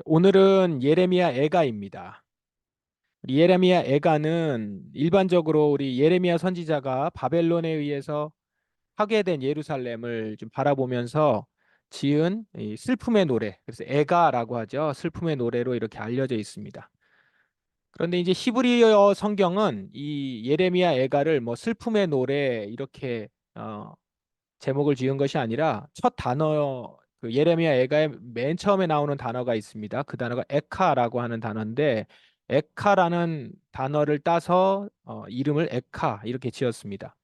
오늘은 예레미야 애가입니다. 우리 예레미야 애가는 일반적으로 우리 예레미야 선지자가 바벨론에 의해서 파괴된 예루살렘을 좀 바라보면서 지은 이 슬픔의 노래, 그래서 애가라고 하죠. 슬픔의 노래로 이렇게 알려져 있습니다. 그런데 이제 히브리어 성경은 이 예레미야 애가를 뭐 슬픔의 노래 이렇게 제목을 지은 것이 아니라 첫 단어 그 예레미야 애가의 맨 처음에 나오는 단어가 있습니다. 그 단어가 에카라고 하는 단어인데 에카라는 단어를 따서 이름을 에카 이렇게 지었습니다.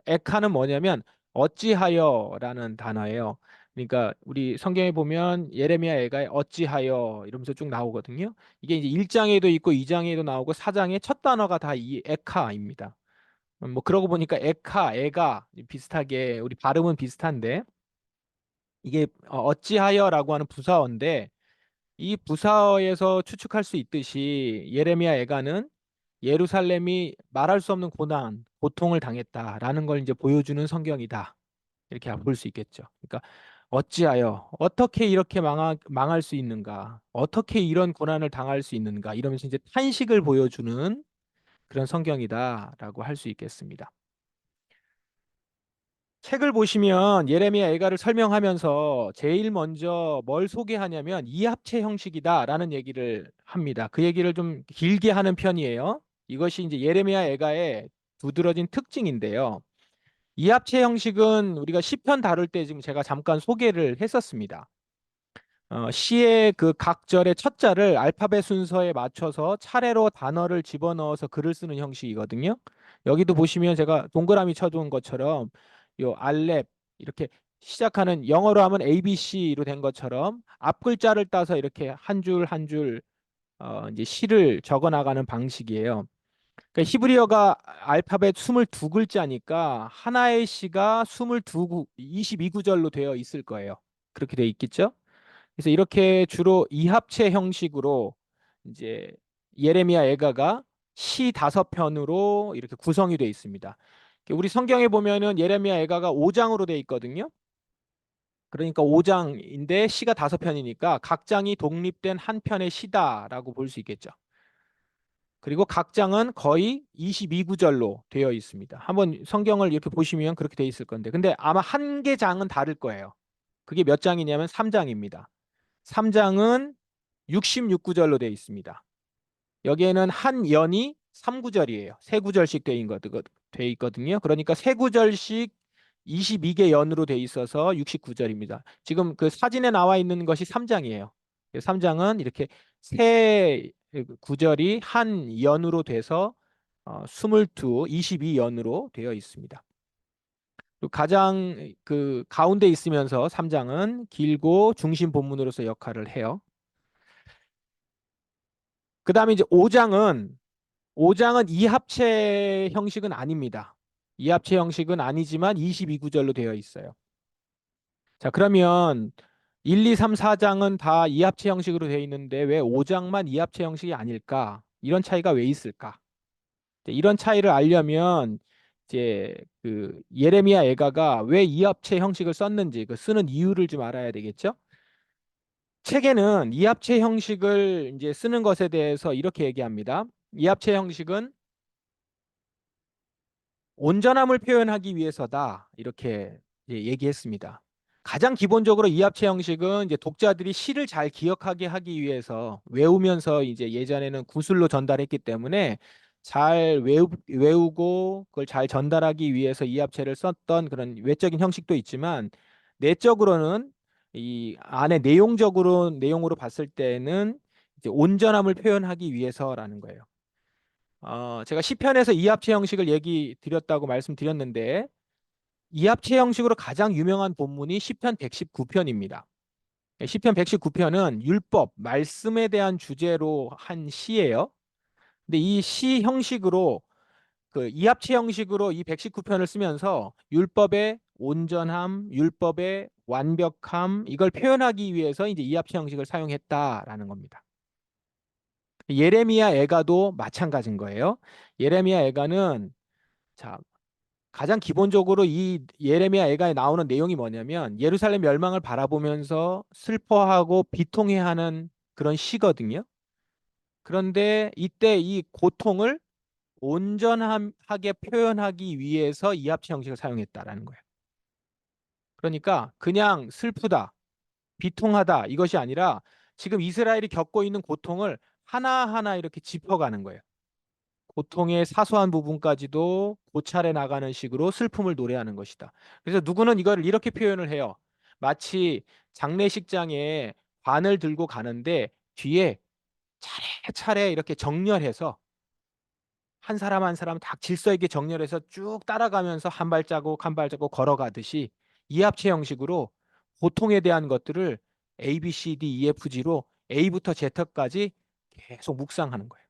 에카는 뭐냐면 어찌하여라는 단어예요. 그러니까 우리 성경에 보면 예레미야 애가에 어찌하여 이러면서 쭉 나오거든요. 이게 이제 1장에도 있고 2장에도 나오고 4장의 첫 단어가 다 이 에카입니다. 뭐 그러고 보니까 에카, 애가 비슷하게 우리 발음은 비슷한데 이게 어찌하여라고 하는 부사어인데 이 부사어에서 추측할 수 있듯이 예레미야 애가는 예루살렘이 말할 수 없는 고난, 고통을 당했다라는 걸 이제 보여주는 성경이다. 이렇게 볼 수 있겠죠. 그러니까 어찌하여 어떻게 이렇게 망할 수 있는가? 어떻게 이런 고난을 당할 수 있는가? 이러면서 이제 탄식을 보여주는 그런 성경이다라고 할 수 있겠습니다. 책을 보시면 예레미야 애가를 설명하면서 제일 먼저 뭘 소개하냐면 이합체 형식이다라는 얘기를 합니다. 그 얘기를 좀 길게 하는 편이에요. 이것이 이제 예레미야 애가의 두드러진 특징인데요. 이합체 형식은 우리가 시편 다룰 때 지금 제가 잠깐 소개를 했었습니다. 시의 그 각 절의 첫 자를 알파벳 순서에 맞춰서 차례로 단어를 집어넣어서 글을 쓰는 형식이거든요. 여기도 보시면 제가 동그라미 쳐둔 것처럼 요 알렙 이렇게 시작하는 영어로 하면 ABC로 된 것처럼 앞 글자를 따서 이렇게 한 줄 한 줄 이제 시를 적어 나가는 방식이에요. 그러니까 히브리어가 알파벳 22글자니까 하나의 시가 22구절로 되어 있을 거예요. 그렇게 되어 있겠죠? 그래서 이렇게 주로 이합체 형식으로 이제 예레미야 애가가 시 5편으로 이렇게 구성이 되어 있습니다. 우리 성경에 보면은 예레미야 애가가 5장으로 되어 있거든요. 그러니까 5장인데 시가 5편이니까 각 장이 독립된 한 편의 시다라고 볼 수 있겠죠. 그리고 각 장은 거의 22구절로 되어 있습니다. 한번 성경을 이렇게 보시면 그렇게 되어 있을 건데 근데 아마 한 개 장은 다를 거예요. 그게 몇 장이냐면 3장입니다. 3장은 66구절로 되어 있습니다. 여기에는 한 연이 3구절이에요. 세 구절씩 돼 있거든요. 그러니까 세 구절씩 22개 연으로 돼 있어서 69절입니다. 지금 그 사진에 나와 있는 것이 3장이에요. 3장은 이렇게 세 구절이 한 연으로 돼서 22, 22연으로 되어 있습니다. 가장 그 가운데 있으면서 3장은 길고 중심 본문으로서 역할을 해요. 그다음에 이제 5장은 이합체 형식은 아닙니다. 이합체 형식은 아니지만 22구절로 되어 있어요. 자, 그러면 1, 2, 3, 4장은 다 이합체 형식으로 되어 있는데 왜 5장만 이합체 형식이 아닐까? 이런 차이가 왜 있을까? 이런 차이를 알려면 이제 그 예레미야 애가가 왜 이합체 형식을 썼는지 그 쓰는 이유를 좀 알아야 되겠죠? 책에는 이합체 형식을 이제 쓰는 것에 대해서 이렇게 얘기합니다. 이합체 형식은 온전함을 표현하기 위해서다. 이렇게 이제 얘기했습니다. 가장 기본적으로 이합체 형식은 이제 독자들이 시를 잘 기억하게 하기 위해서 외우면서 이제 예전에는 구술로 전달했기 때문에 잘 외우고 그걸 잘 전달하기 위해서 이합체를 썼던 그런 외적인 형식도 있지만 내적으로는 이 안에 내용으로 봤을 때는 이제 온전함을 표현하기 위해서라는 거예요. 제가 시편에서 이합체 형식을 얘기 드렸다고 말씀드렸는데 이합체 형식으로 가장 유명한 본문이 시편 119편입니다. 시편 119편은 율법, 말씀에 대한 주제로 한 시예요. 근데 이 시 형식으로 그 이합체 형식으로 이 119편을 쓰면서 율법의 온전함, 율법의 완벽함 이걸 표현하기 위해서 이제 이합체 형식을 사용했다라는 겁니다. 예레미야 애가도 마찬가지인 거예요. 예레미야 애가는 자, 가장 기본적으로 이 예레미야 애가에 나오는 내용이 뭐냐면 예루살렘 멸망을 바라보면서 슬퍼하고 비통해하는 그런 시거든요. 그런데 이때 이 고통을 온전하게 표현하기 위해서 이합체 형식을 사용했다라는 거예요. 그러니까 그냥 슬프다, 비통하다 이것이 아니라 지금 이스라엘이 겪고 있는 고통을 하나하나 이렇게 짚어가는 거예요. 고통의 사소한 부분까지도 고찰해 나가는 식으로 슬픔을 노래하는 것이다. 그래서 누구는 이거를 이렇게 표현을 해요. 마치 장례식장에 관을 들고 가는데 뒤에 차례차례 이렇게 정렬해서 한 사람 한 사람 다 질서 있게 정렬해서 쭉 따라가면서 한 발자국 한 발자국 걸어가듯이 이합체 형식으로 고통에 대한 것들을 A, B, C, D, E, F, G로 A부터 Z까지 계속 묵상하는 거예요.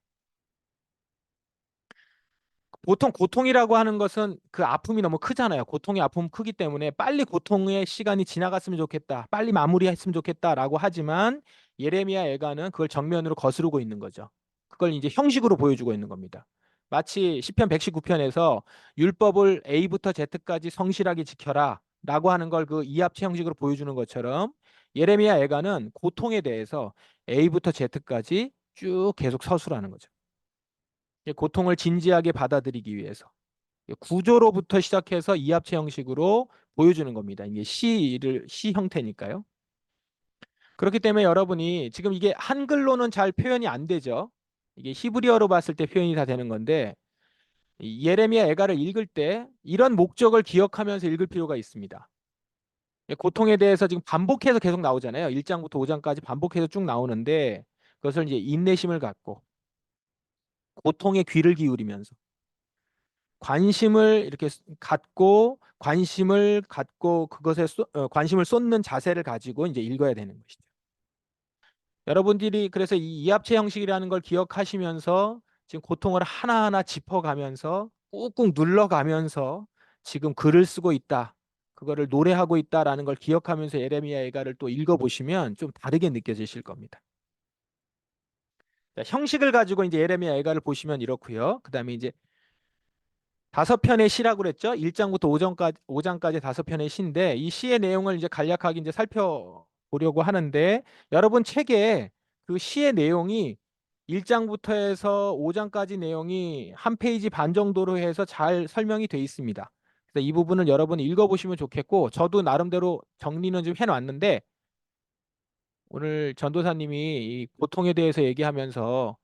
보통 고통이라고 하는 것은 그 아픔이 너무 크잖아요. 고통의 아픔 크기 때문에 빨리 고통의 시간이 지나갔으면 좋겠다. 빨리 마무리했으면 좋겠다라고 하지만 예레미야 애가는 그걸 정면으로 거스르고 있는 거죠. 그걸 이제 형식으로 보여주고 있는 겁니다. 마치 시편 119편에서 율법을 A부터 Z까지 성실하게 지켜라 라고 하는 걸 그 이합체 형식으로 보여주는 것처럼 예레미야 애가는 고통에 대해서 A부터 Z까지 쭉 계속 서술하는 거죠. 고통을 진지하게 받아들이기 위해서 구조로부터 시작해서 이합체 형식으로 보여주는 겁니다. 이게 시 형태니까요. 그렇기 때문에 여러분이 지금 이게 한글로는 잘 표현이 안 되죠. 이게 히브리어로 봤을 때 표현이 다 되는 건데 이 예레미야 애가를 읽을 때 이런 목적을 기억하면서 읽을 필요가 있습니다. 고통에 대해서 지금 반복해서 계속 나오잖아요. 1장부터 5장까지 반복해서 쭉 나오는데 그것을 이제 인내심을 갖고 고통에 귀를 기울이면서 관심을 이렇게 갖고 그것에 관심을 쏟는 자세를 가지고 이제 읽어야 되는 것이죠. 여러분들이 그래서 이 이합체 형식이라는 걸 기억하시면서 지금 고통을 하나하나 짚어가면서 꾹꾹 눌러가면서 지금 글을 쓰고 있다. 그거를 노래하고 있다라는 걸 기억하면서 예레미야 애가를 또 읽어보시면 좀 다르게 느껴지실 겁니다. 자, 형식을 가지고 이제 예레미야 애가를 보시면 이렇고요. 그다음에 이제 5편의 시라고 그랬죠. 1장부터 5장까지 5편의 시인데 이 시의 내용을 이제 간략하게 이제 살펴보려고 하는데 여러분 책에 그 시의 내용이 1장부터 해서 5장까지 내용이 한 페이지 반 정도로 해서 잘 설명이 돼 있습니다. 그래서 이 부분을 여러분이 읽어보시면 좋겠고 저도 나름대로 정리는 좀 해놨는데 오늘 전도사님이 이 고통에 대해서 얘기하면서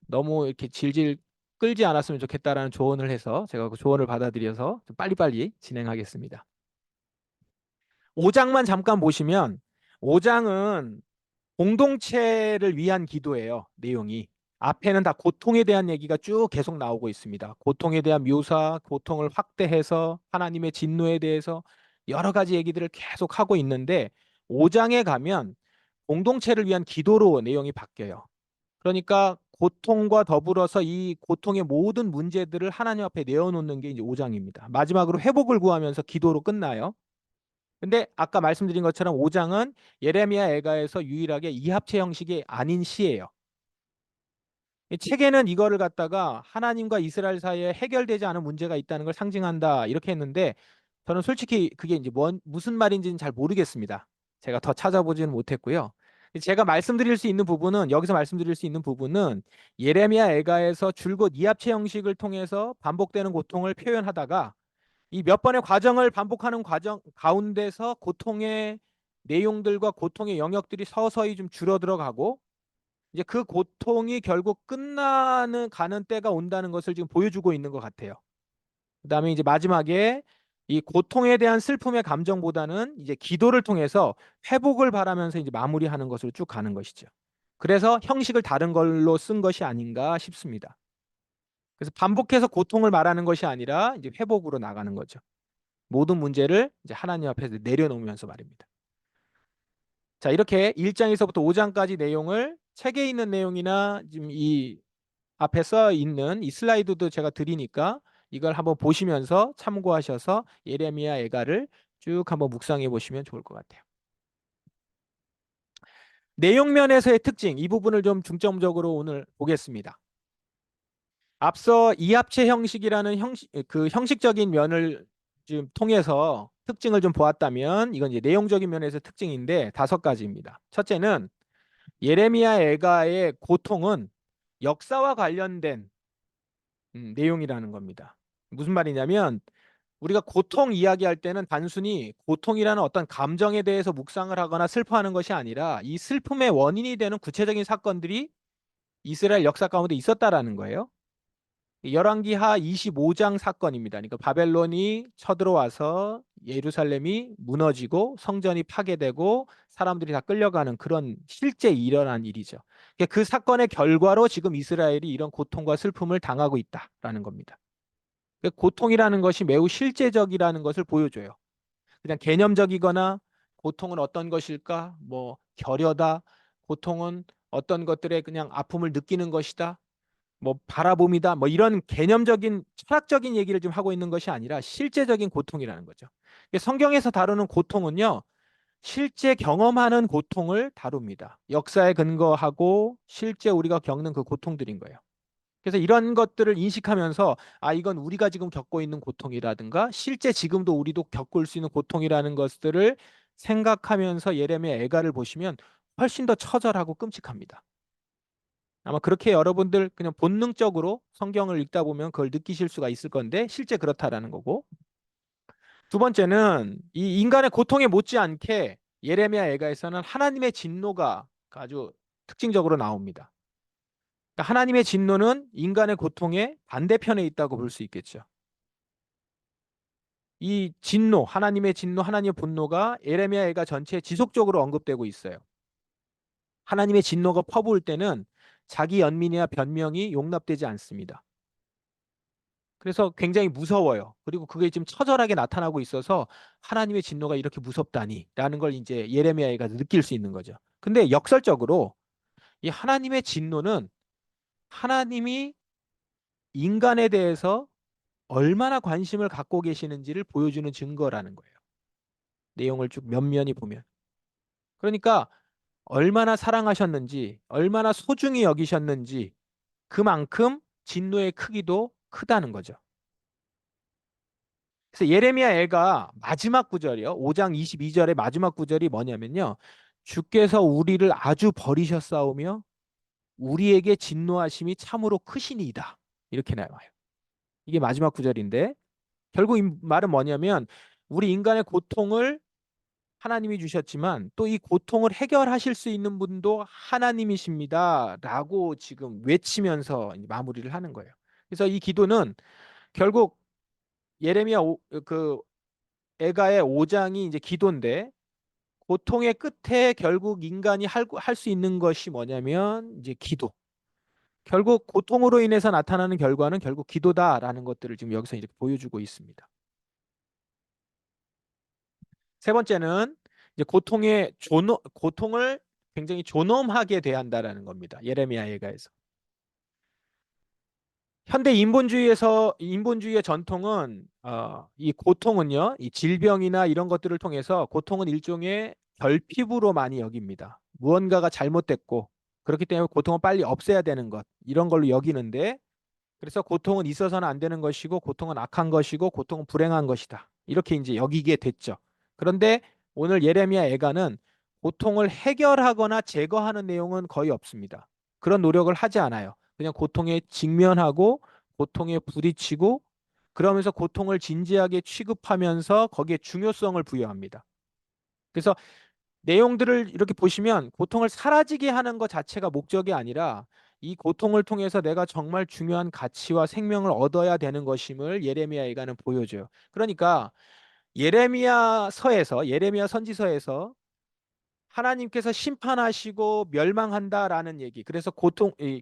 너무 이렇게 질질 끌지 않았으면 좋겠다라는 조언을 해서 제가 그 조언을 받아들여서 좀 빨리빨리 진행하겠습니다. 5장만 잠깐 보시면 5장은 공동체를 위한 기도예요. 내용이. 앞에는 다 고통에 대한 얘기가 쭉 계속 나오고 있습니다. 고통에 대한 묘사, 고통을 확대해서 하나님의 진노에 대해서 여러 가지 얘기들을 계속 하고 있는데 5장에 가면 공동체를 위한 기도로 내용이 바뀌어요. 그러니까 고통과 더불어서 이 고통의 모든 문제들을 하나님 앞에 내어놓는 게 이제 5장입니다. 마지막으로 회복을 구하면서 기도로 끝나요. 근데 아까 말씀드린 것처럼 5장은 예레미야 애가에서 유일하게 이합체 형식이 아닌 시예요. 이 책에는 이거를 갖다가 하나님과 이스라엘 사이에 해결되지 않은 문제가 있다는 걸 상징한다 이렇게 했는데 저는 솔직히 그게 이제 무슨 말인지는 잘 모르겠습니다. 제가 더 찾아보지는 못했고요. 제가 말씀드릴 수 있는 부분은 여기서 말씀드릴 수 있는 부분은 예레미야 애가에서 줄곧 이합체 형식을 통해서 반복되는 고통을 표현하다가 이 몇 번의 과정을 반복하는 과정 가운데서 고통의 내용들과 고통의 영역들이 서서히 좀 줄어들어가고 이제 그 고통이 결국 끝나는 가는 때가 온다는 것을 지금 보여주고 있는 것 같아요. 그다음에 이제 마지막에 이 고통에 대한 슬픔의 감정보다는 이제 기도를 통해서 회복을 바라면서 이제 마무리하는 것으로 쭉 가는 것이죠. 그래서 형식을 다른 걸로 쓴 것이 아닌가 싶습니다. 그래서 반복해서 고통을 말하는 것이 아니라 이제 회복으로 나가는 거죠. 모든 문제를 이제 하나님 앞에서 내려놓으면서 말입니다. 자, 이렇게 1장에서부터 5장까지 내용을 책에 있는 내용이나 지금 이 앞에 써 있는 이 슬라이드도 제가 드리니까 이걸 한번 보시면서 참고하셔서 예레미야 애가를 쭉 한번 묵상해 보시면 좋을 것 같아요. 내용면에서의 특징 이 부분을 좀 중점적으로 오늘 보겠습니다. 앞서 이합체 형식이라는 그 형식적인 면을 좀 통해서 특징을 좀 보았다면 이건 이제 내용적인 면에서 특징인데 5가지입니다. 첫째는 예레미야 애가의 고통은 역사와 관련된 내용이라는 겁니다. 무슨 말이냐면 우리가 고통 이야기할 때는 단순히 고통이라는 어떤 감정에 대해서 묵상을 하거나 슬퍼하는 것이 아니라 이 슬픔의 원인이 되는 구체적인 사건들이 이스라엘 역사 가운데 있었다라는 거예요. 열왕기하 25장 사건입니다. 그러니까 바벨론이 쳐들어와서 예루살렘이 무너지고 성전이 파괴되고 사람들이 다 끌려가는 그런 실제 일어난 일이죠. 그러니까 그 사건의 결과로 지금 이스라엘이 이런 고통과 슬픔을 당하고 있다라는 겁니다. 그러니까 고통이라는 것이 매우 실제적이라는 것을 보여줘요. 그냥 개념적이거나 고통은 어떤 것일까? 뭐 결여다. 고통은 어떤 것들의 그냥 아픔을 느끼는 것이다. 뭐 바라봄이다. 뭐 이런 개념적인 철학적인 얘기를 좀 하고 있는 것이 아니라 실제적인 고통이라는 거죠. 성경에서 다루는 고통은요. 실제 경험하는 고통을 다룹니다. 역사에 근거하고 실제 우리가 겪는 그 고통들인 거예요. 그래서 이런 것들을 인식하면서 아 이건 우리가 지금 겪고 있는 고통이라든가 실제 지금도 우리도 겪을 수 있는 고통이라는 것들을 생각하면서 예레미야 애가를 보시면 훨씬 더 처절하고 끔찍합니다. 아마 그렇게 여러분들 그냥 본능적으로 성경을 읽다 보면 그걸 느끼실 수가 있을 건데 실제 그렇다라는 거고. 두 번째는 이 인간의 고통에 못지않게 예레미야 애가에서는 하나님의 진노가 아주 특징적으로 나옵니다. 그러니까 하나님의 진노는 인간의 고통의 반대편에 있다고 볼 수 있겠죠. 이 진노, 하나님의 진노, 하나님의 분노가 예레미야 애가 전체에 지속적으로 언급되고 있어요. 하나님의 진노가 퍼부을 때는 자기 연민이나 변명이 용납되지 않습니다. 그래서 굉장히 무서워요. 그리고 그게 지금 처절하게 나타나고 있어서 하나님의 진노가 이렇게 무섭다니라는 걸 이제 예레미야가 느낄 수 있는 거죠. 근데 역설적으로 이 하나님의 진노는 하나님이 인간에 대해서 얼마나 관심을 갖고 계시는지를 보여주는 증거라는 거예요. 내용을 쭉 면면히 보면. 그러니까 얼마나 사랑하셨는지, 얼마나 소중히 여기셨는지 그만큼 진노의 크기도 크다는 거죠. 그래서 예레미야 애가 마지막 구절이요. 5장 22절의 마지막 구절이 뭐냐면요. 주께서 우리를 아주 버리셨사오며 우리에게 진노하심이 참으로 크시니이다. 이렇게 나와요. 이게 마지막 구절인데 결국 이 말은 뭐냐면 우리 인간의 고통을 하나님이 주셨지만 또 이 고통을 해결하실 수 있는 분도 하나님이십니다. 라고 지금 외치면서 마무리를 하는 거예요. 그래서 이 기도는 결국 예레미야 그 애가의 5장이 이제 기도인데 고통의 끝에 결국 인간이 할 수 있는 것이 뭐냐면 이제 기도. 결국 고통으로 인해서 나타나는 결과는 결국 기도다라는 것들을 지금 여기서 이렇게 보여주고 있습니다. 세 번째는 이제 고통을 굉장히 존엄하게 대한다라는 겁니다. 예레미야 예가에서. 현대 인본주의의 전통은 이 고통은요, 이 질병이나 이런 것들을 통해서 고통은 일종의 결핍으로 많이 여깁니다. 무언가가 잘못됐고 그렇기 때문에 고통은 빨리 없애야 되는 것 이런 걸로 여기는데 그래서 고통은 있어서는 안 되는 것이고 고통은 악한 것이고 고통은 불행한 것이다. 이렇게 이제 여기게 됐죠. 그런데 오늘 예레미야 애가는 고통을 해결하거나 제거하는 내용은 거의 없습니다. 그런 노력을 하지 않아요. 그냥 고통에 직면하고 고통에 부딪히고 그러면서 고통을 진지하게 취급하면서 거기에 중요성을 부여합니다. 그래서 내용들을 이렇게 보시면 고통을 사라지게 하는 것 자체가 목적이 아니라 이 고통을 통해서 내가 정말 중요한 가치와 생명을 얻어야 되는 것임을 예레미야 예가는 보여줘요. 그러니까 예레미야 선지서에서 하나님께서 심판하시고 멸망한다라는 얘기. 그래서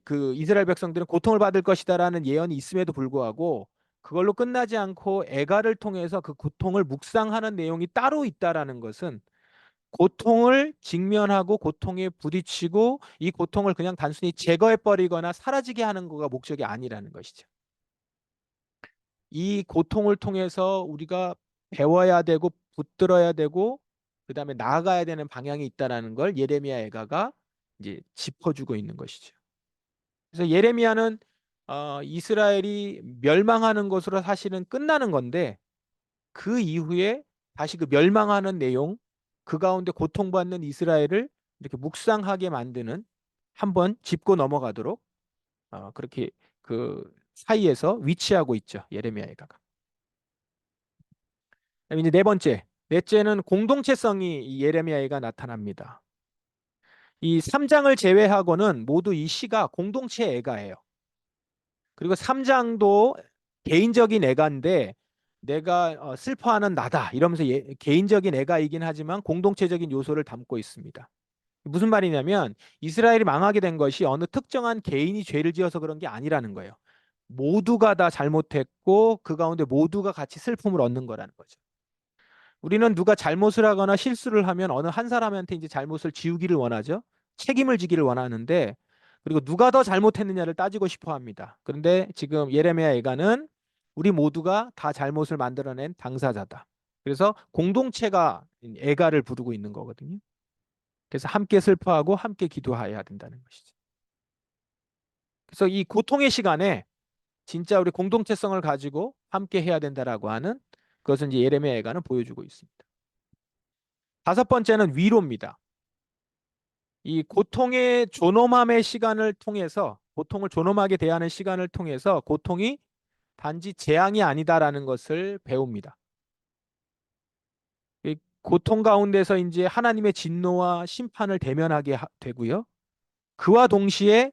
그 이스라엘 백성들은 고통을 받을 것이다라는 예언이 있음에도 불구하고 그걸로 끝나지 않고 애가를 통해서 그 고통을 묵상하는 내용이 따로 있다라는 것은 고통을 직면하고 고통에 부딪히고 이 고통을 그냥 단순히 제거해 버리거나 사라지게 하는 거가 목적이 아니라는 것이죠. 이 고통을 통해서 우리가 배워야 되고 붙들어야 되고 그다음에 나아가야 되는 방향이 있다라는 걸 예레미야 애가가 이제 짚어주고 있는 것이죠. 그래서 예레미야는 이스라엘이 멸망하는 것으로 사실은 끝나는 건데 그 이후에 다시 그 멸망하는 내용, 그 가운데 고통받는 이스라엘을 이렇게 묵상하게 만드는 한번 짚고 넘어가도록 그렇게 그 사이에서 위치하고 있죠. 예레미야 애가가. 그다음에 이제 네 번째, 넷째는 공동체성이 이 예레미야 애가 나타납니다. 이 3장을 제외하고는 모두 이 시가 공동체 애가예요. 그리고 3장도 개인적인 애가인데 내가 슬퍼하는 나다 이러면서 개인적인 애가이긴 하지만 공동체적인 요소를 담고 있습니다. 무슨 말이냐면 이스라엘이 망하게 된 것이 어느 특정한 개인이 죄를 지어서 그런 게 아니라는 거예요. 모두가 다 잘못했고 그 가운데 모두가 같이 슬픔을 얻는 거라는 거죠. 우리는 누가 잘못을 하거나 실수를 하면 어느 한 사람한테 이제 잘못을 지우기를 원하죠. 책임을 지기를 원하는데 그리고 누가 더 잘못했느냐를 따지고 싶어 합니다. 그런데 지금 예레미야 애가는 우리 모두가 다 잘못을 만들어낸 당사자다. 그래서 공동체가 애가를 부르고 있는 거거든요. 그래서 함께 슬퍼하고 함께 기도해야 된다는 것이죠. 그래서 이 고통의 시간에 진짜 우리 공동체성을 가지고 함께 해야 된다라고 하는 그것은 이제 예레미야 애가는 보여주고 있습니다. 다섯 번째는 위로입니다. 이 고통의 존엄함의 시간을 통해서 고통을 존엄하게 대하는 시간을 통해서 고통이 단지 재앙이 아니다라는 것을 배웁니다. 이 고통 가운데서 이제 하나님의 진노와 심판을 대면하게 되고요. 그와 동시에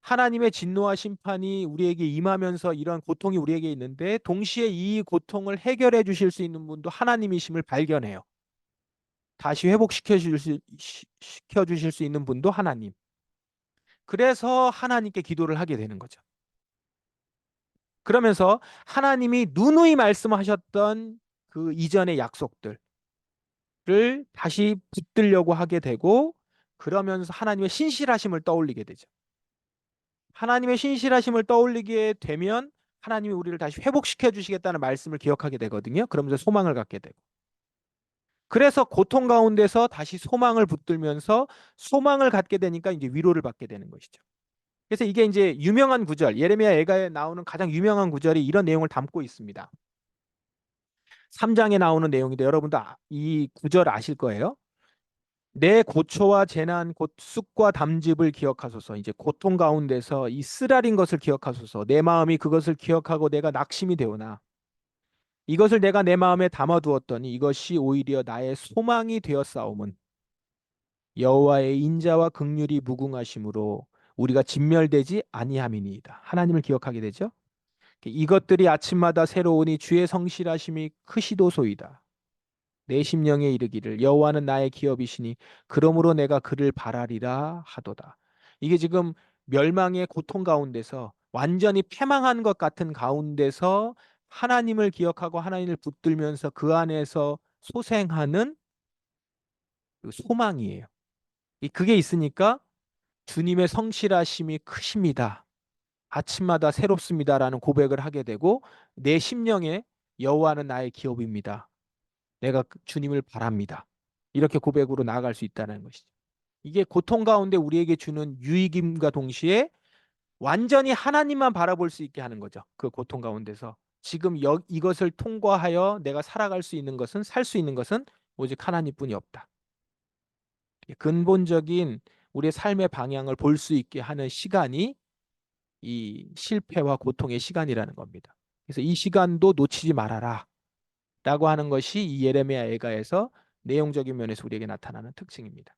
하나님의 진노와 심판이 우리에게 임하면서 이런 고통이 우리에게 있는데 동시에 이 고통을 해결해 주실 수 있는 분도 하나님이심을 발견해요. 다시 시켜 주실 수 있는 분도 하나님. 그래서 하나님께 기도를 하게 되는 거죠. 그러면서 하나님이 누누이 말씀하셨던 그 이전의 약속들을 다시 붙들려고 하게 되고 그러면서 하나님의 신실하심을 떠올리게 되죠. 하나님의 신실하심을 떠올리게 되면 하나님이 우리를 다시 회복시켜 주시겠다는 말씀을 기억하게 되거든요. 그러면서 소망을 갖게 되고. 그래서 고통 가운데서 다시 소망을 붙들면서 소망을 갖게 되니까 이제 위로를 받게 되는 것이죠. 그래서 이게 이제 유명한 구절, 예레미야 애가에 나오는 가장 유명한 구절이 이런 내용을 담고 있습니다. 3장에 나오는 내용인데 여러분도 이 구절 아실 거예요. 내 고초와 재난 곧 쑥과 담즙을 기억하소서. 이제 고통 가운데서 이 쓰라린 것을 기억하소서. 내 마음이 그것을 기억하고 내가 낙심이 되오나 이것을 내가 내 마음에 담아두었더니 이것이 오히려 나의 소망이 되었사옴은 여호와의 인자와 긍휼이 무궁하심으로 우리가 진멸되지 아니함이니이다. 하나님을 기억하게 되죠. 이것들이 아침마다 새로우니 주의 성실하심이 크시도소이다. 내 심령에 이르기를 여호와는 나의 기업이시니 그러므로 내가 그를 바라리라 하도다. 이게 지금 멸망의 고통 가운데서 완전히 패망한 것 같은 가운데서 하나님을 기억하고 하나님을 붙들면서 그 안에서 소생하는 그 소망이에요. 그게 있으니까 주님의 성실하심이 크십니다. 아침마다 새롭습니다라는 고백을 하게 되고 내 심령에 여호와는 나의 기업입니다. 내가 주님을 바랍니다. 이렇게 고백으로 나아갈 수 있다는 것이죠. 이게 고통 가운데 우리에게 주는 유익임과 동시에 완전히 하나님만 바라볼 수 있게 하는 거죠. 그 고통 가운데서 지금 이것을 통과하여 내가 살아갈 수 있는 것은 살 수 있는 것은 오직 하나님뿐이 없다. 근본적인 우리의 삶의 방향을 볼 수 있게 하는 시간이 이 실패와 고통의 시간이라는 겁니다. 그래서 이 시간도 놓치지 말아라 라고 하는 것이 이 예레미야 애가에서 내용적인 면에서 우리에게 나타나는 특징입니다.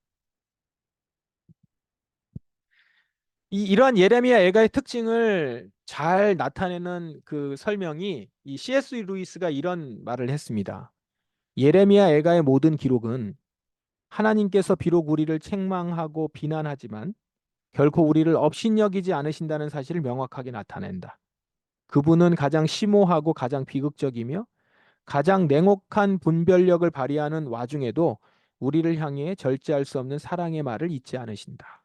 이러한 예레미야 애가의 특징을 잘 나타내는 그 설명이 이 C.S. 루이스가 이런 말을 했습니다. 예레미야 애가의 모든 기록은 하나님께서 비록 우리를 책망하고 비난하지만 결코 우리를 업신여기지 않으신다는 사실을 명확하게 나타낸다. 그분은 가장 심오하고 가장 비극적이며 가장 냉혹한 분별력을 발휘하는 와중에도 우리를 향해 절제할 수 없는 사랑의 말을 잊지 않으신다.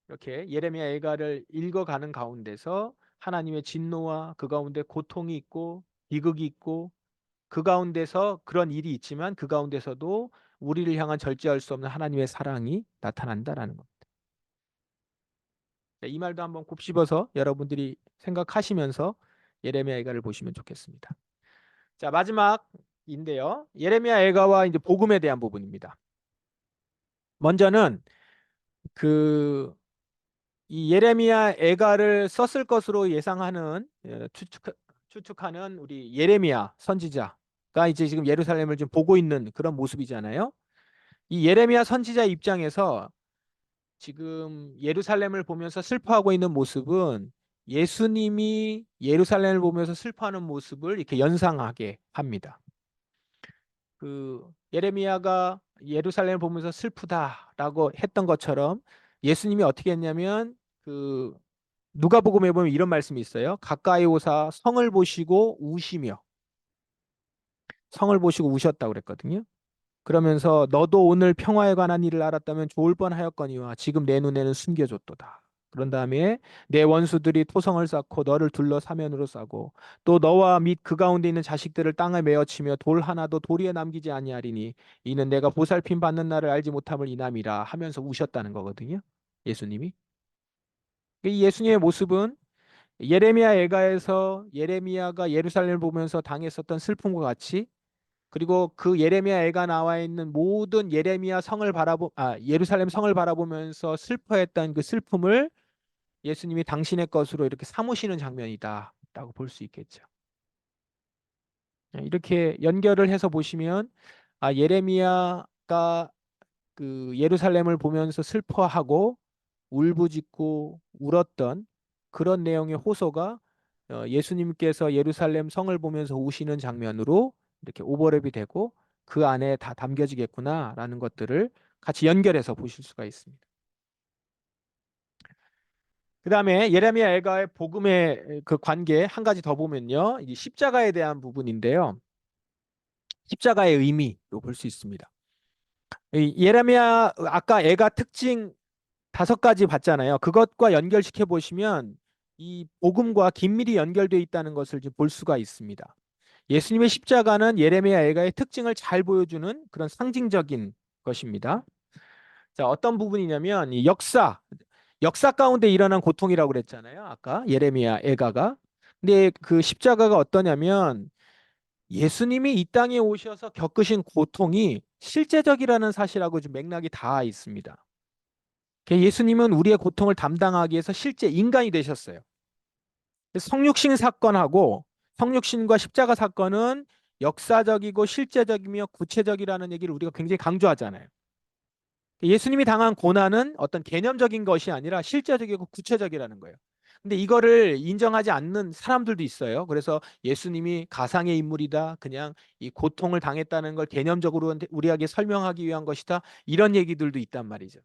이렇게 예레미야 애가를 읽어가는 가운데서 하나님의 진노와 그 가운데 고통이 있고 비극이 있고 그 가운데서 그런 일이 있지만 그 가운데서도 우리를 향한 절제할 수 없는 하나님의 사랑이 나타난다라는 겁니다. 이 말도 한번 곱씹어서 여러분들이 생각하시면서 예레미야 애가를 보시면 좋겠습니다. 자, 마지막인데요. 예레미야 애가와 이제 복음에 대한 부분입니다. 먼저는 그 이 예레미야 애가를 썼을 것으로 예상하는 추측하는 우리 예레미야 선지자가 이제 지금 예루살렘을 좀 보고 있는 그런 모습이잖아요. 이 예레미야 선지자 입장에서 지금 예루살렘을 보면서 슬퍼하고 있는 모습은 예수님이 예루살렘을 보면서 슬퍼하는 모습을 이렇게 연상하게 합니다. 그 예레미야가 예루살렘을 보면서 슬프다라고 했던 것처럼 예수님이 어떻게 했냐면 그 누가복음에 보면 이런 말씀이 있어요. 가까이 오사 성을 보시고 우셨다고 그랬거든요. 그러면서 너도 오늘 평화에 관한 일을 알았다면 좋을 뻔하였거니와 지금 내 눈에는 숨겨졌도다. 그런 다음에 내 원수들이 토성을 쌓고 너를 둘러 사면으로 싸고 또 너와 및 그 가운데 있는 자식들을 땅에 메어치며 돌 하나도 도리에 남기지 아니하리니 이는 내가 보살핌 받는 날을 알지 못함을 이남이라 하면서 우셨다는 거거든요. 예수님이. 이 예수님의 모습은 예레미야 애가에서 예레미야가 예루살렘을 보면서 당했었던 슬픔과 같이 그리고 그 예레미야 애가 나와 있는 모든 예루살렘 성을 바라보면서 슬퍼했던 그 슬픔을 예수님이 당신의 것으로 이렇게 삼으시는 장면이다라고 볼 수 있겠죠. 이렇게 연결을 해서 보시면 예레미야가 그 예루살렘을 보면서 슬퍼하고 울부짖고 울었던 그런 내용의 호소가 예수님께서 예루살렘 성을 보면서 우시는 장면으로 이렇게 오버랩이 되고 그 안에 다 담겨지겠구나라는 것들을 같이 연결해서 보실 수가 있습니다. 그다음에 예레미야 애가의 복음의 그 관계 한 가지 더 보면요. 이 십자가에 대한 부분인데요. 십자가의 의미로 볼 수 있습니다. 이 예레미야 아까 애가 특징 5가지 봤잖아요. 그것과 연결시켜 보시면 이 복음과 긴밀히 연결되어 있다는 것을 볼 수가 있습니다. 예수님의 십자가는 예레미야 애가의 특징을 잘 보여주는 그런 상징적인 것입니다. 자, 어떤 부분이냐면 이 역사 가운데 일어난 고통이라고 그랬잖아요. 아까 예레미야 애가가. 근데 그 십자가가 어떠냐면 예수님이 이 땅에 오셔서 겪으신 고통이 실제적이라는 사실하고 좀 맥락이 닿아 있습니다. 예수님은 우리의 고통을 담당하기 위해서 실제 인간이 되셨어요. 성육신 사건하고 성육신과 십자가 사건은 역사적이고 실제적이며 구체적이라는 얘기를 우리가 굉장히 강조하잖아요. 예수님이 당한 고난은 어떤 개념적인 것이 아니라 실제적이고 구체적이라는 거예요. 근데 이거를 인정하지 않는 사람들도 있어요. 그래서 예수님이 가상의 인물이다. 그냥 이 고통을 당했다는 걸 개념적으로 우리에게 설명하기 위한 것이다. 이런 얘기들도 있단 말이죠.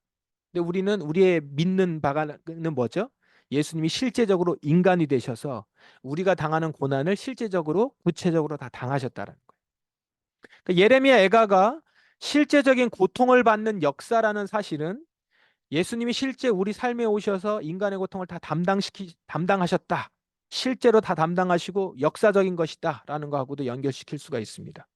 근데 우리는 우리의 믿는 바가는 뭐죠? 예수님이 실제적으로 인간이 되셔서 우리가 당하는 고난을 실제적으로 구체적으로 다 당하셨다는 거예요. 그러니까 예레미야 애가가 실제적인 고통을 받는 역사라는 사실은 예수님이 실제 우리 삶에 오셔서 인간의 고통을 다 담당하셨다. 실제로 다 담당하시고 역사적인 것이다라는 거하고도 연결시킬 수가 있습니다.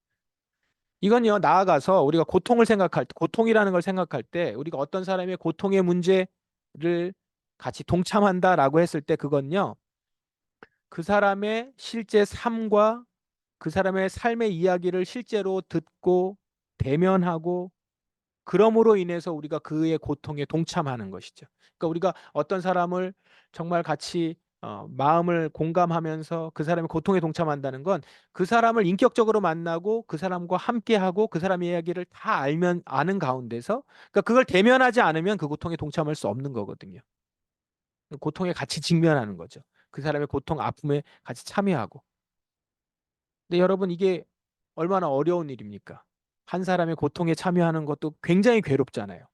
이건요, 나아가서 우리가 고통이라는 걸 생각할 때, 우리가 어떤 사람의 고통의 문제를 같이 동참한다라고 했을 때, 그건요, 그 사람의 실제 삶과 그 사람의 삶의 이야기를 실제로 듣고 대면하고, 그럼으로 인해서 우리가 그의 고통에 동참하는 것이죠. 그러니까 우리가 어떤 사람을 정말 같이 마음을 공감하면서 그 사람의 고통에 동참한다는 건 그 사람을 인격적으로 만나고 그 사람과 함께하고 그 사람의 이야기를 다 알면 아는 가운데서 그러니까 그걸 대면하지 않으면 그 고통에 동참할 수 없는 거거든요. 고통에 같이 직면하는 거죠. 그 사람의 고통, 아픔에 같이 참여하고. 근데 여러분 이게 얼마나 어려운 일입니까? 한 사람의 고통에 참여하는 것도 굉장히 괴롭잖아요.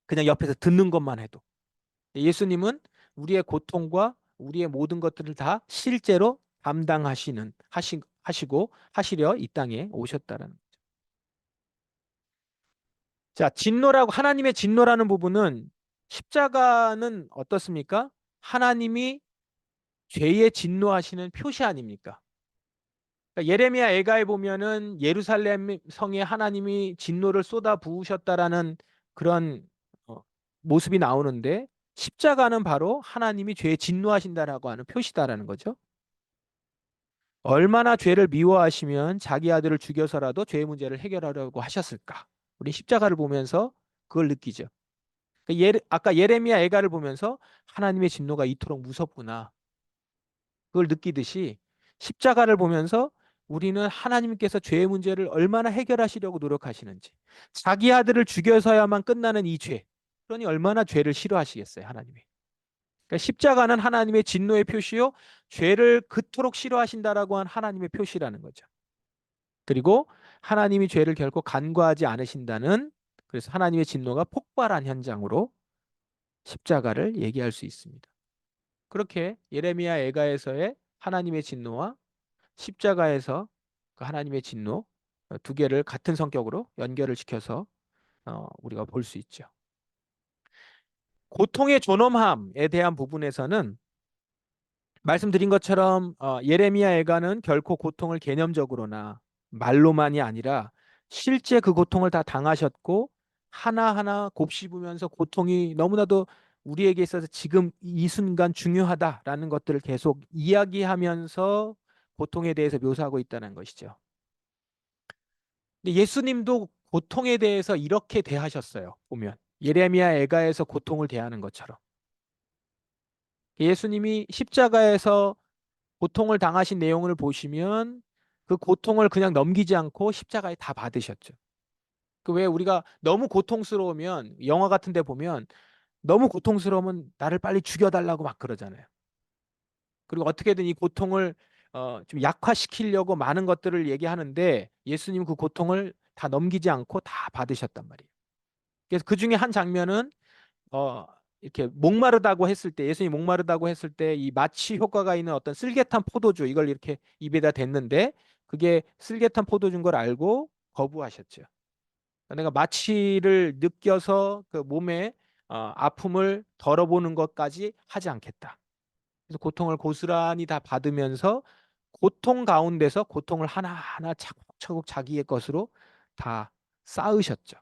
그냥 옆에서 듣는 것만 해도. 예수님은 우리의 고통과 우리의 모든 것들을 다 실제로 하시고 하시려 이 땅에 오셨다는 거죠. 자, 하나님의 진노라는 부분은 십자가는 어떻습니까? 하나님이 죄에 진노하시는 표시 아닙니까? 그러니까 예레미야 애가에 보면은 예루살렘 성에 하나님이 진노를 쏟아 부으셨다라는 그런 어, 모습이 나오는데 십자가는 바로 하나님이 죄에 진노하신다라고 하는 표시다라는 거죠. 얼마나 죄를 미워하시면 자기 아들을 죽여서라도 죄의 문제를 해결하려고 하셨을까? 우리 십자가를 보면서 그걸 느끼죠. 아까 예레미야 애가를 보면서 하나님의 진노가 이토록 무섭구나. 그걸 느끼듯이 십자가를 보면서 우리는 하나님께서 죄의 문제를 얼마나 해결하시려고 노력하시는지, 자기 아들을 죽여서야만 끝나는 이 죄, 그러니 얼마나 죄를 싫어하시겠어요, 하나님이. 그러니까 십자가는 하나님의 진노의 표시요, 죄를 그토록 싫어하신다라고 한 하나님의 표시라는 거죠. 그리고 하나님이 죄를 결코 간과하지 않으신다는, 그래서 하나님의 진노가 폭발한 현장으로 십자가를 얘기할 수 있습니다. 그렇게 예레미야 애가에서의 하나님의 진노와 십자가에서 그 하나님의 진노 두 개를 같은 성격으로 연결을 시켜서 우리가 볼 수 있죠. 고통의 존엄함에 대한 부분에서는 말씀드린 것처럼 예레미야 애가는 결코 고통을 개념적으로나 말로만이 아니라 실제 그 고통을 다 당하셨고 하나하나 곱씹으면서 고통이 너무나도 우리에게 있어서 지금 이 순간 중요하다라는 것들을 계속 이야기하면서 고통에 대해서 묘사하고 있다는 것이죠. 근데 예수님도 고통에 대해서 이렇게 대하셨어요. 보면 예레미야 애가에서 고통을 대하는 것처럼 예수님이 십자가에서 고통을 당하신 내용을 보시면 그 고통을 그냥 넘기지 않고 십자가에 다 받으셨죠. 그 왜 우리가 너무 고통스러우면 영화 같은 데 보면 너무 고통스러우면 나를 빨리 죽여달라고 막 그러잖아요. 그리고 어떻게든 이 고통을 좀 약화시키려고 많은 것들을 얘기하는데 예수님 그 고통을 다 넘기지 않고 다 받으셨단 말이에요. 그래서 그 중에 한 장면은 어, 이렇게 목마르다고 했을 때 예수님이 목마르다고 했을 때 이 마취 효과가 있는 어떤 쓸개탄 포도주 이걸 이렇게 입에다 댔는데 그게 쓸개탄 포도주인 걸 알고 거부하셨죠. 내가 마취를 느껴서 그 몸에 아픔을 덜어보는 것까지 하지 않겠다. 그래서 고통을 고스란히 다 받으면서 고통 가운데서 고통을 하나하나 차곡차곡 자기의 것으로 다 쌓으셨죠.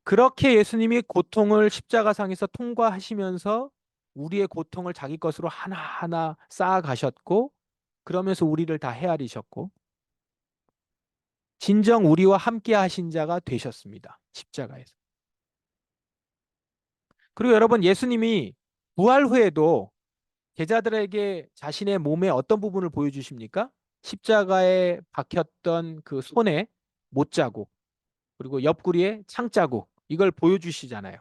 그렇게 예수님이 고통을 십자가상에서 통과하시면서 우리의 고통을 자기 것으로 하나하나 쌓아가셨고 그러면서 우리를 다 헤아리셨고 진정 우리와 함께 하신 자가 되셨습니다. 십자가에서. 그리고 여러분 예수님이 부활 후에도 제자들에게 자신의 몸의 어떤 부분을 보여주십니까? 십자가에 박혔던 그 손에 못자국 그리고 옆구리에 창자국 이걸 보여주시잖아요.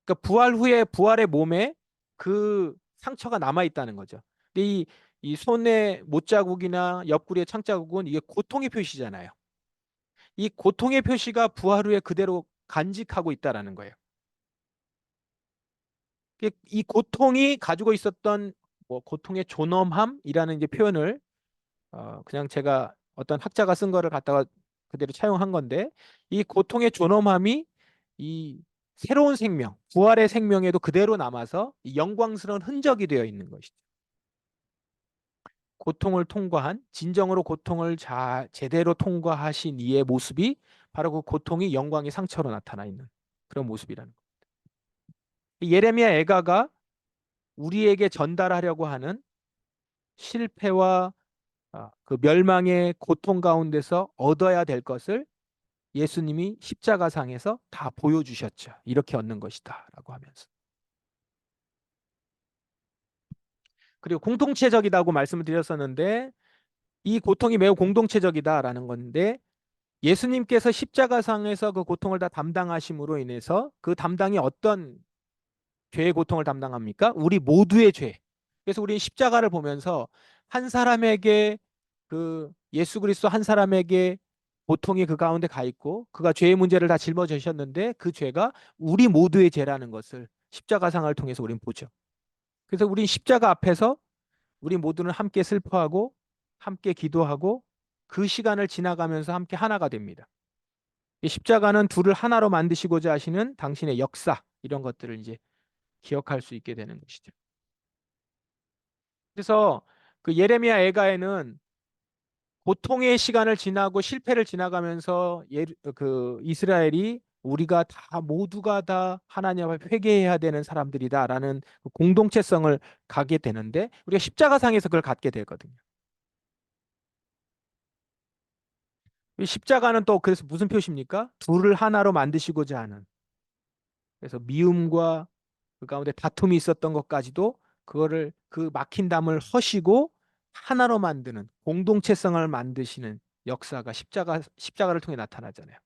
그러니까 부활 후에 부활의 몸에 그 상처가 남아 있다는 거죠. 근데 이 손에 못자국이나 옆구리에 창자국은 이게 고통의 표시잖아요. 이 고통의 표시가 부활 후에 그대로 간직하고 있다라는 거예요. 이 고통이 가지고 있었던 뭐 고통의 존엄함이라는 이제 표현을 그냥 제가 어떤 학자가 쓴 거를 갖다가 그대로 차용한 건데 이 고통의 존엄함이 이 새로운 생명, 부활의 생명에도 그대로 남아서 이 영광스러운 흔적이 되어 있는 것이죠. 고통을 통과한 진정으로 고통을 제대로 통과하신 이의 모습이 바로 그 고통이 영광의 상처로 나타나 있는 그런 모습이라는 거예요. 예레미야 애가가 우리에게 전달하려고 하는 실패와 그 멸망의 고통 가운데서 얻어야 될 것을 예수님이 십자가상에서 다 보여주셨죠. 이렇게 얻는 것이다라고 하면서. 그리고 공동체적이라고 말씀을 드렸었는데 이 고통이 매우 공동체적이다라는 건데 예수님께서 십자가상에서 그 고통을 다 담당하심으로 인해서 그 담당이 어떤 죄의 고통을 담당합니까? 우리 모두의 죄. 그래서 우리 십자가를 보면서 한 사람에게 그 예수 그리스도 한 사람에게 고통이 그 가운데 가 있고 그가 죄의 문제를 다 짊어지셨는데 그 죄가 우리 모두의 죄라는 것을 십자가상을 통해서 우리는 보죠. 그래서 우리 십자가 앞에서 우리 모두는 함께 슬퍼하고 함께 기도하고 그 시간을 지나가면서 함께 하나가 됩니다. 이 십자가는 둘을 하나로 만드시고자 하시는 당신의 역사 이런 것들을 이제 기억할 수 있게 되는 것이죠. 그래서 그 예레미야 애가에는 고통의 시간을 지나고 실패를 지나가면서 그 이스라엘이 우리가 다 모두가 다 하나님 앞에 회개해야 되는 사람들이다라는 그 공동체성을 갖게 되는데 우리가 십자가상에서 그걸 갖게 되거든요. 이 십자가는 또 그래서 무슨 표시입니까? 둘을 하나로 만드시고자 하는. 그래서 미움과 그 가운데 다툼이 있었던 것까지도 그거를 그 막힌 담을 허시고 하나로 만드는 공동체성을 만드시는 역사가 십자가를 통해 나타나잖아요.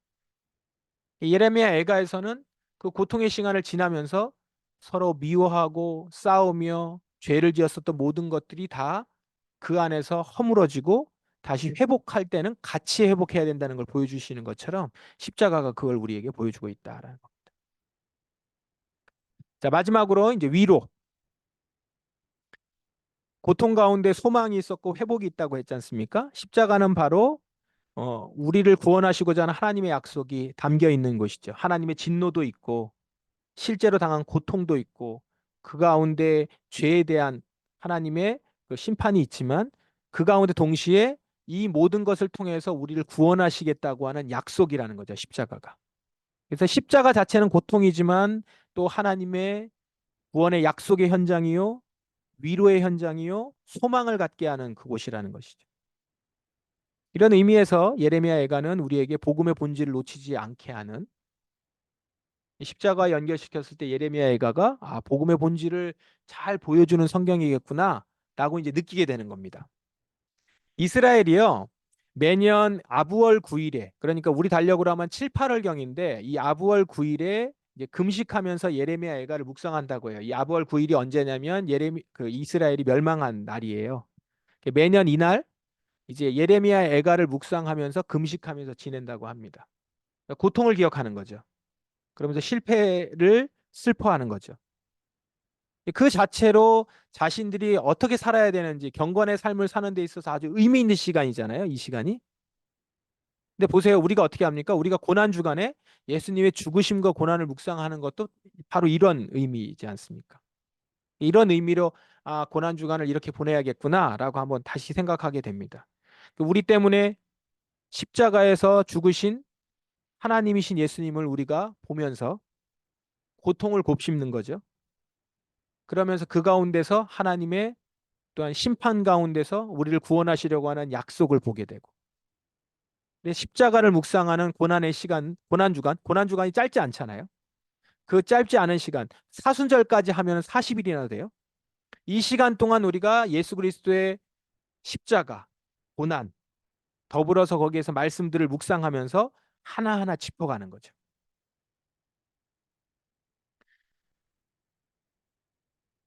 예레미야 애가에서는 그 고통의 시간을 지나면서 서로 미워하고 싸우며 죄를 지었었던 모든 것들이 다 그 안에서 허물어지고 다시 회복할 때는 같이 회복해야 된다는 걸 보여주시는 것처럼 십자가가 그걸 우리에게 보여주고 있다라는 거. 자, 마지막으로 이제 위로. 고통 가운데 소망이 있었고 회복이 있다고 했지 않습니까? 십자가는 바로 우리를 구원하시고자 하는 하나님의 약속이 담겨 있는 것이죠. 하나님의 진노도 있고 실제로 당한 고통도 있고 그 가운데 죄에 대한 하나님의 그 심판이 있지만 그 가운데 동시에 이 모든 것을 통해서 우리를 구원하시겠다고 하는 약속이라는 거죠. 십자가가. 그래서 십자가 자체는 고통이지만 또 하나님의 구원의 약속의 현장이요, 위로의 현장이요, 소망을 갖게 하는 그곳이라는 것이죠. 이런 의미에서 예레미야 애가는 우리에게 복음의 본질을 놓치지 않게 하는, 십자가 연결시켰을 때 예레미야 애가가 복음의 본질을 잘 보여주는 성경이겠구나라고 이제 느끼게 되는 겁니다. 이스라엘이요, 매년 아부월 9일에, 그러니까 우리 달력으로 하면 7, 8월경인데 이 아부월 9일에 이제 금식하면서 예레미야 애가를 묵상한다고 해요. 이 아부월 9일이 언제냐면 그 이스라엘이 멸망한 날이에요. 매년 이날 이제 예레미야 애가를 묵상하면서 금식하면서 지낸다고 합니다. 그러니까 고통을 기억하는 거죠. 그러면서 실패를 슬퍼하는 거죠. 그 자체로 자신들이 어떻게 살아야 되는지 경건의 삶을 사는 데 있어서 아주 의미 있는 시간이잖아요. 이 시간이. 근데 보세요. 우리가 어떻게 합니까? 우리가 고난 주간에 예수님의 죽으심과 고난을 묵상하는 것도 바로 이런 의미이지 않습니까? 이런 의미로 고난 주간을 이렇게 보내야겠구나라고 한번 다시 생각하게 됩니다. 우리 때문에 십자가에서 죽으신 하나님이신 예수님을 우리가 보면서 고통을 곱씹는 거죠. 그러면서 그 가운데서 하나님의 또한 심판 가운데서 우리를 구원하시려고 하는 약속을 보게 되고, 근데 십자가를 묵상하는 고난의 시간, 고난 주간이 짧지 않잖아요. 그 짧지 않은 시간, 사순절까지 하면 40일이나 돼요. 이 시간 동안 우리가 예수 그리스도의 십자가, 고난, 더불어서 거기에서 말씀들을 묵상하면서 하나하나 짚어가는 거죠.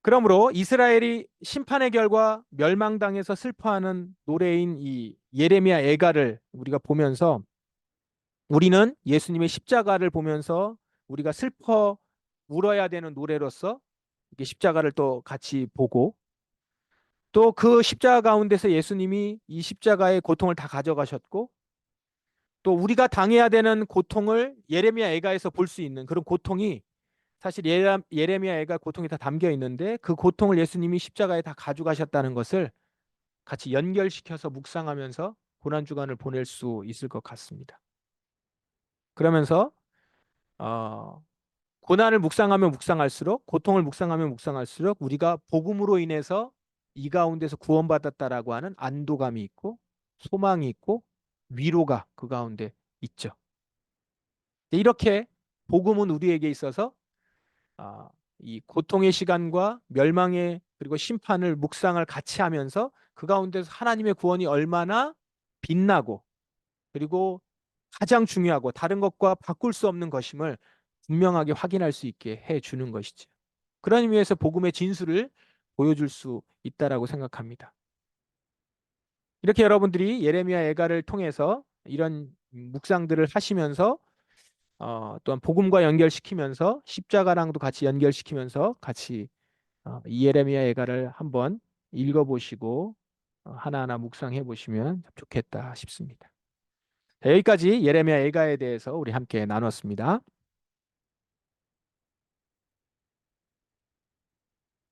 그러므로 이스라엘이 심판의 결과 멸망당해서 슬퍼하는 노래인 이 예레미야 애가를 우리가 보면서 우리는 예수님의 십자가를 보면서 우리가 슬퍼 울어야 되는 노래로서 이렇게 십자가를 또 같이 보고 또 그 십자가 가운데서 예수님이 이 십자가의 고통을 다 가져가셨고 또 우리가 당해야 되는 고통을 예레미야 애가에서 볼 수 있는 그런 고통이 사실 예레미야 애가 고통이 다 담겨 있는데 그 고통을 예수님이 십자가에 다 가져가셨다는 것을 같이 연결시켜서 묵상하면서 고난주간을 보낼 수 있을 것 같습니다. 그러면서 어, 고난을 묵상하면 묵상할수록 고통을 묵상하면 묵상할수록 우리가 복음으로 인해서 이 가운데서 구원받았다라고 하는 안도감이 있고 소망이 있고 위로가 그 가운데 있죠. 이렇게 복음은 우리에게 있어서 이 고통의 시간과 멸망의 그리고 심판을 묵상을 같이 하면서 그 가운데서 하나님의 구원이 얼마나 빛나고 그리고 가장 중요하고 다른 것과 바꿀 수 없는 것임을 분명하게 확인할 수 있게 해 주는 것이죠. 그런 의미에서 복음의 진수를 보여줄 수 있다라고 생각합니다. 이렇게 여러분들이 예레미야 애가를 통해서 이런 묵상들을 하시면서 또한 복음과 연결시키면서 십자가랑도 같이 연결시키면서 같이 이 예레미야 애가를 한번 읽어보시고 하나하나 묵상해 보시면 좋겠다 싶습니다. 자, 여기까지 예레미야 애가에 대해서 우리 함께 나눴습니다.